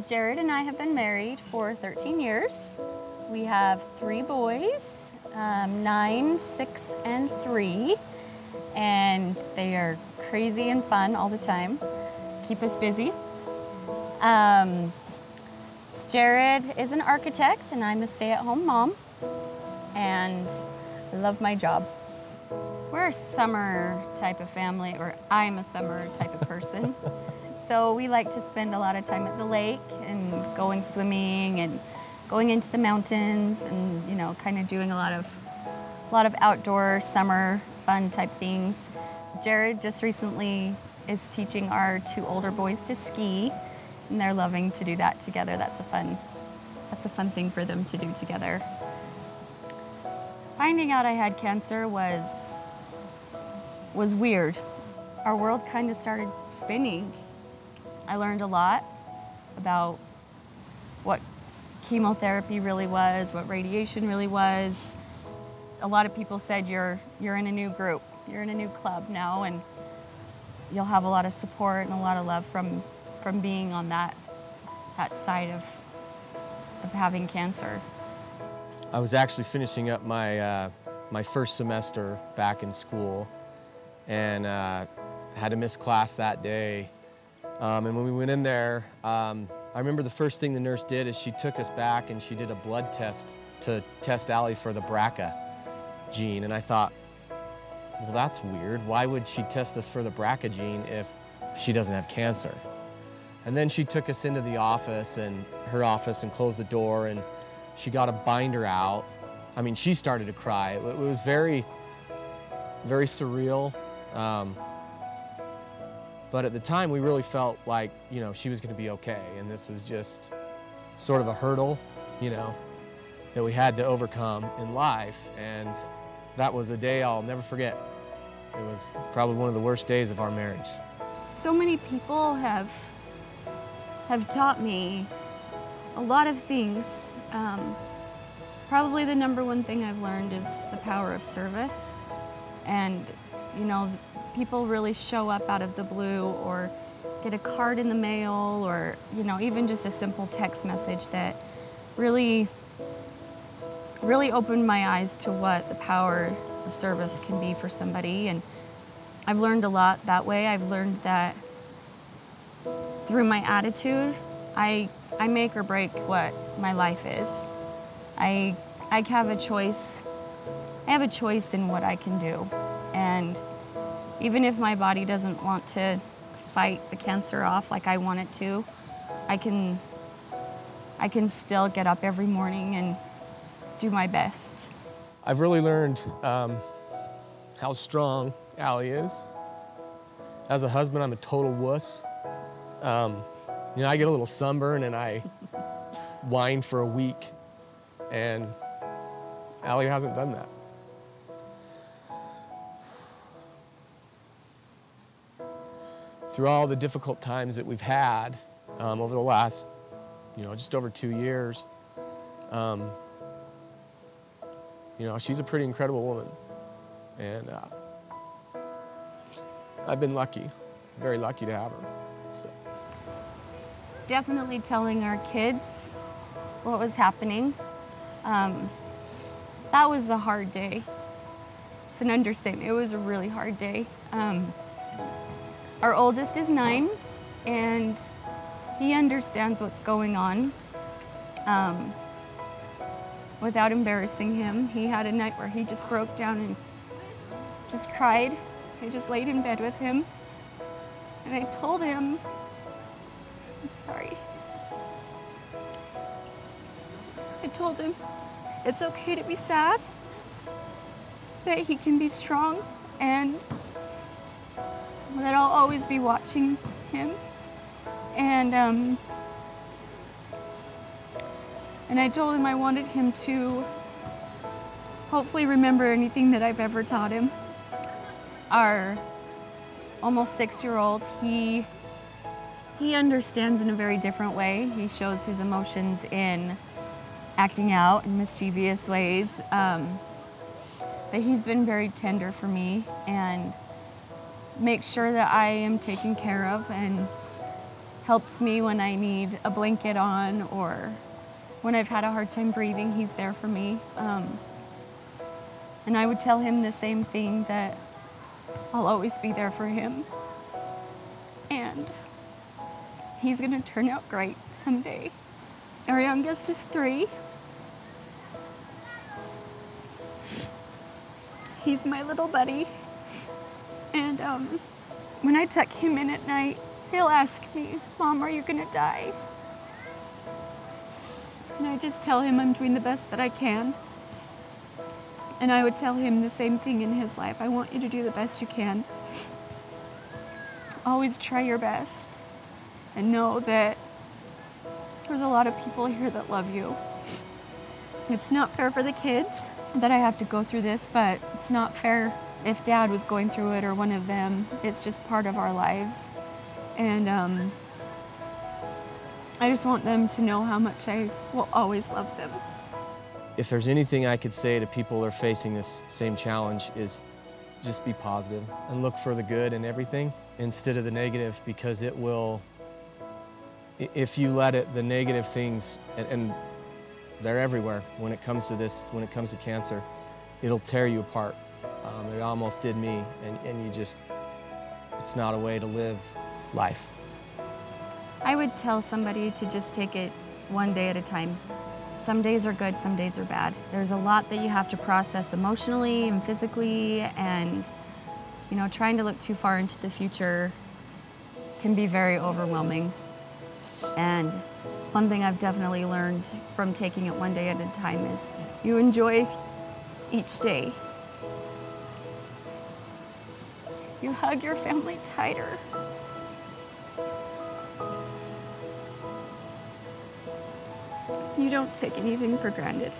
Jared and I have been married for 13 years. We have 3 boys, 9, 6, and 3, and they are crazy and fun all the time, keep us busy. Jared is an architect and I'm a stay-at-home mom, and I love my job. We're a summer type of family, or I'm a summer type of person. So we like to spend a lot of time at the lake and going swimming and going into the mountains and, you know, kind of doing a lot of outdoor summer fun type things. Jared just recently is teaching our 2 older boys to ski, and they're loving to do that together. That's a fun thing for them to do together. Finding out I had cancer was weird. Our world kind of started spinning. I learned a lot about what chemotherapy really was, what radiation really was. A lot of people said you're in a new group, you're in a new club now, and you'll have a lot of support and a lot of love from being on that side of having cancer. I was actually finishing up my my first semester back in school, and had to miss class that day. And when we went in there, I remember the first thing the nurse did is she took us back and she did a blood test to test Allie for the BRCA gene. And I thought, well, that's weird. Why would she test us for the BRCA gene if she doesn't have cancer? And then she took us into the office, and her office, and closed the door, and she got a binder out. I mean, she started to cry. It was very, very surreal. But at the time, we really felt like, you know, she was going to be okay, and this was just sort of a hurdle, you know, that we had to overcome in life, and that was a day I'll never forget. It was probably one of the worst days of our marriage. So many people have taught me a lot of things. Probably the #1 thing I've learned is the power of service, and, you know, people really show up out of the blue or get a card in the mail, or, you know, even just a simple text message that really opened my eyes to what the power of service can be for somebody. And I've learned a lot that way. I've learned that through my attitude, I make or break what my life is. I have a choice. I have a choice in what I can do, and even if my body doesn't want to fight the cancer off like I want it to, I can still get up every morning and do my best. I've really learned how strong Allie is. As a husband, I'm a total wuss. You know, I get a little sunburn and I whine for a week, and Allie hasn't done that. Through all the difficult times that we've had over the last, you know, just over 2 years, you know, she's a pretty incredible woman, and I've been lucky, very lucky to have her. So. Definitely telling our kids what was happening. That was a hard day. It's an understatement. It was a really hard day. Our oldest is 9, and he understands what's going on. Without embarrassing him, he had a night where he just broke down and just cried. I just laid in bed with him, and I told him, I'm sorry. I told him it's okay to be sad, that he can be strong, and that I'll always be watching him. And I told him I wanted him to hopefully remember anything that I've ever taught him. Our almost 6-year-old, he understands in a very different way. He shows his emotions in acting out in mischievous ways. But he's been very tender for me and makes sure that I am taken care of, and helps me when I need a blanket on, or when I've had a hard time breathing, he's there for me. And I would tell him the same thing, that I'll always be there for him. And he's gonna turn out great someday. Our youngest is 3. He's my little buddy. And when I tuck him in at night, he'll ask me, "Mom, are you gonna die?" And I just tell him I'm doing the best that I can. And I would tell him the same thing in his life. I want you to do the best you can. Always try your best. And know that there's a lot of people here that love you. It's not fair for the kids that I have to go through this, but it's not fair if Dad was going through it or one of them. It's just part of our lives. And I just want them to know how much I will always love them. If there's anything I could say to people who are facing this same challenge, is just be positive and look for the good in everything instead of the negative, because it will, if you let it, the negative things, and they're everywhere when it comes to this, when it comes to cancer, it'll tear you apart. It almost did me, and you just, it's not a way to live life. I would tell somebody to just take it one day at a time. Some days are good, some days are bad. There's a lot that you have to process emotionally and physically, and you know, trying to look too far into the future can be very overwhelming. And one thing I've definitely learned from taking it one day at a time is you enjoy each day. You hug your family tighter. You don't take anything for granted.